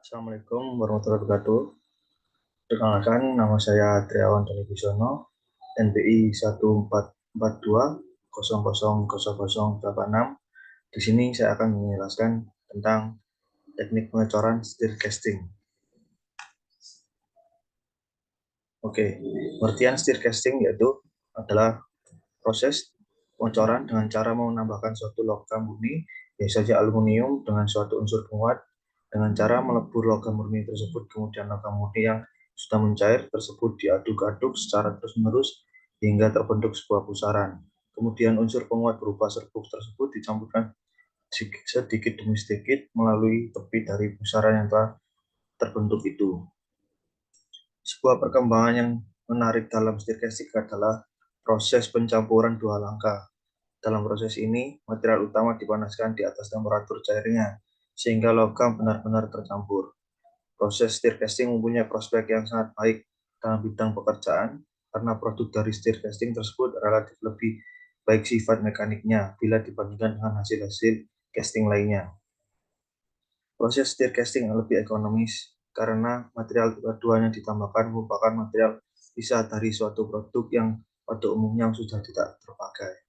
Assalamualaikum warahmatullahi wabarakatuh. Perkenalkan, nama saya Triawan Doni Bisono, NPI 1442000086. Di sini saya akan menjelaskan tentang teknik pengecoran stir casting. Oke, pengertian stir casting yaitu adalah proses pengecoran dengan cara menambahkan suatu logam murni, biasanya aluminium, dengan suatu unsur penguat dengan cara melebur logam murni tersebut, kemudian logam murni yang sudah mencair tersebut diaduk-aduk secara terus-menerus hingga terbentuk sebuah pusaran. Kemudian unsur penguat berupa serbuk tersebut dicampurkan sedikit demi sedikit melalui tepi dari pusaran yang telah terbentuk itu. Sebuah perkembangan yang menarik dalam stir casting adalah proses pencampuran dua langkah. Dalam proses ini, material utama dipanaskan di atas temperatur cairnya, sehingga logam benar-benar tercampur. Proses stir casting mempunyai prospek yang sangat baik dalam bidang pekerjaan, karena produk dari stir casting tersebut relatif lebih baik sifat mekaniknya bila dibandingkan dengan hasil-hasil casting lainnya. Proses stir casting lebih ekonomis karena material keduanya ditambahkan merupakan material sisa dari suatu produk yang pada umumnya sudah tidak terpakai.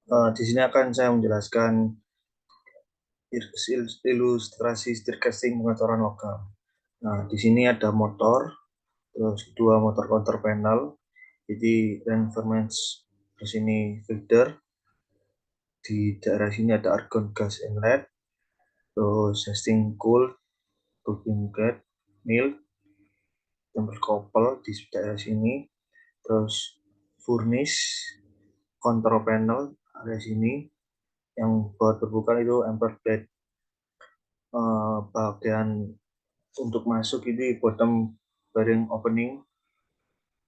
Di sini akan saya menjelaskan ilustrasi stir casting pengecoran logam. Nah, di sini ada motor, terus dua motor counter panel, jadi reinforcement di sini filter, di daerah sini ada argon gas inlet, terus testing cool, tubing gate, mill, tempel couple di daerah sini, terus furnace, control panel area sini, yang buat terbuka itu amper plate. Bagian untuk masuk ini bottom bearing opening,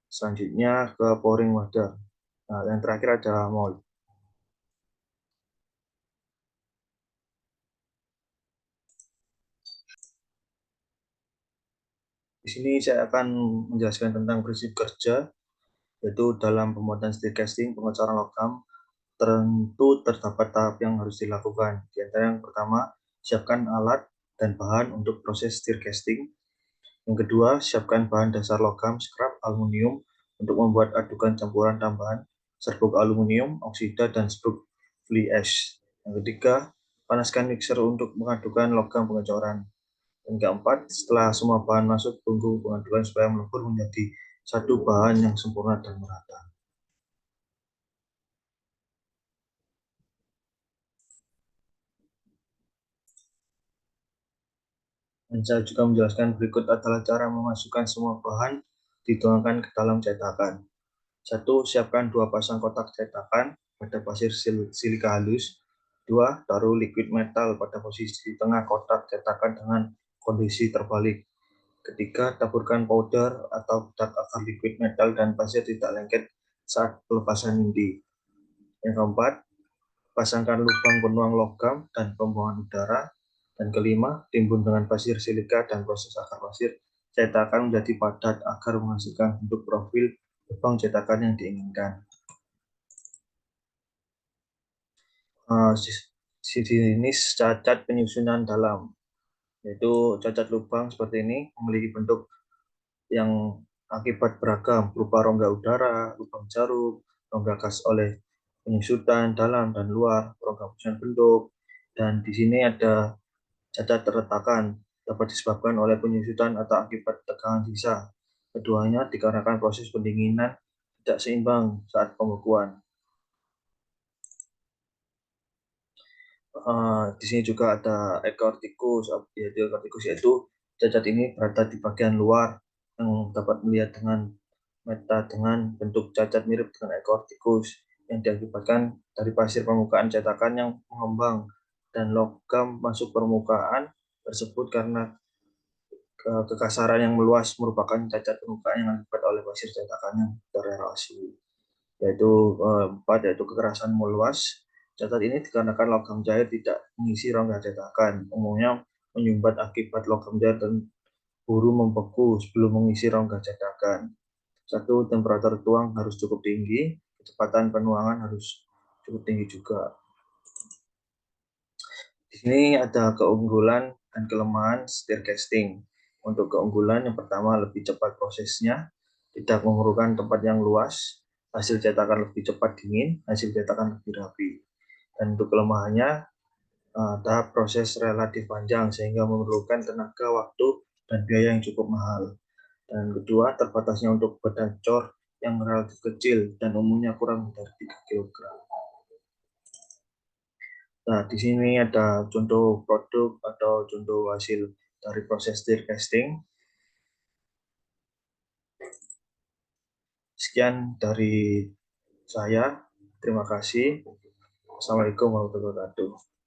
selanjutnya ke pouring water. Nah, yang terakhir adalah mold. Di sini saya akan menjelaskan tentang prinsip kerja, yaitu dalam pembuatan stir casting pengecoran logam tentu terdapat tahap yang harus dilakukan. Di antara yang pertama, siapkan alat dan bahan untuk proses stir casting. Yang kedua, siapkan bahan dasar logam scrap aluminium untuk membuat adukan campuran tambahan serbuk aluminium, oksida, dan serbuk fly ash. Yang ketiga, panaskan mixer untuk mengadukan logam pengecoran. Yang keempat, setelah semua bahan masuk, tunggu pengadukan supaya melebur menjadi satu bahan yang sempurna dan merata. Dan saya juga menjelaskan berikut adalah cara memasukkan semua bahan dituangkan ke dalam cetakan. 1. Siapkan 2 pasang kotak cetakan pada pasir silika halus. 2. Taruh liquid metal pada posisi di tengah kotak cetakan dengan kondisi terbalik. Ketiga, taburkan powder atau bedak agar liquid metal dan pasir tidak lengket saat pelepasan inti. Yang keempat, pasangkan lubang penuang logam dan pembuangan udara. Dan kelima, timbun dengan pasir silika dan proses akar pasir cetakan menjadi padat agar menghasilkan bentuk profil lubang cetakan yang diinginkan. Jenis cacat penyusunan dalam, yaitu cacat lubang seperti ini memiliki bentuk yang akibat beragam berupa rongga udara, lubang jarum, rongga gas oleh penyusutan dalam dan luar, rongga penyusutan bentuk, dan di sini ada cacat terletakan dapat disebabkan oleh penyusutan atau akibat tegangan sisa. Keduanya dikarenakan proses pendinginan tidak seimbang saat pembekuan. Di sini juga ada ekor tikus, yaitu cacat ini berada di bagian luar yang dapat melihat dengan mata dengan bentuk cacat mirip dengan ekor tikus yang diakibatkan dari pasir permukaan cetakan yang mengembang dan logam masuk permukaan tersebut karena kekasaran yang meluas merupakan cacat permukaan yang akibat oleh pasir cetakan yang tererosi. yaitu 4, yaitu kekerasan meluas. Catat ini dikarenakan logam cair tidak mengisi rongga cetakan, umumnya menyumbat akibat logam cair dan buru membeku sebelum mengisi rongga cetakan. 1. Temperatur tuang harus cukup tinggi, kecepatan penuangan harus cukup tinggi juga. Di sini ada keunggulan dan kelemahan stir casting. Untuk keunggulan yang pertama, lebih cepat prosesnya, tidak memerlukan tempat yang luas, hasil cetakan lebih cepat dingin, hasil cetakan lebih rapi. Dan untuk kelemahannya, tahap proses relatif panjang sehingga memerlukan tenaga, waktu, dan biaya yang cukup mahal. Dan kedua, terbatasnya untuk badan cor yang relatif kecil dan umumnya kurang dari 3 kg. Nah, di sini ada contoh produk atau contoh hasil dari proses stir casting. Sekian dari saya. Terima kasih. Assalamualaikum warahmatullahi wabarakatuh.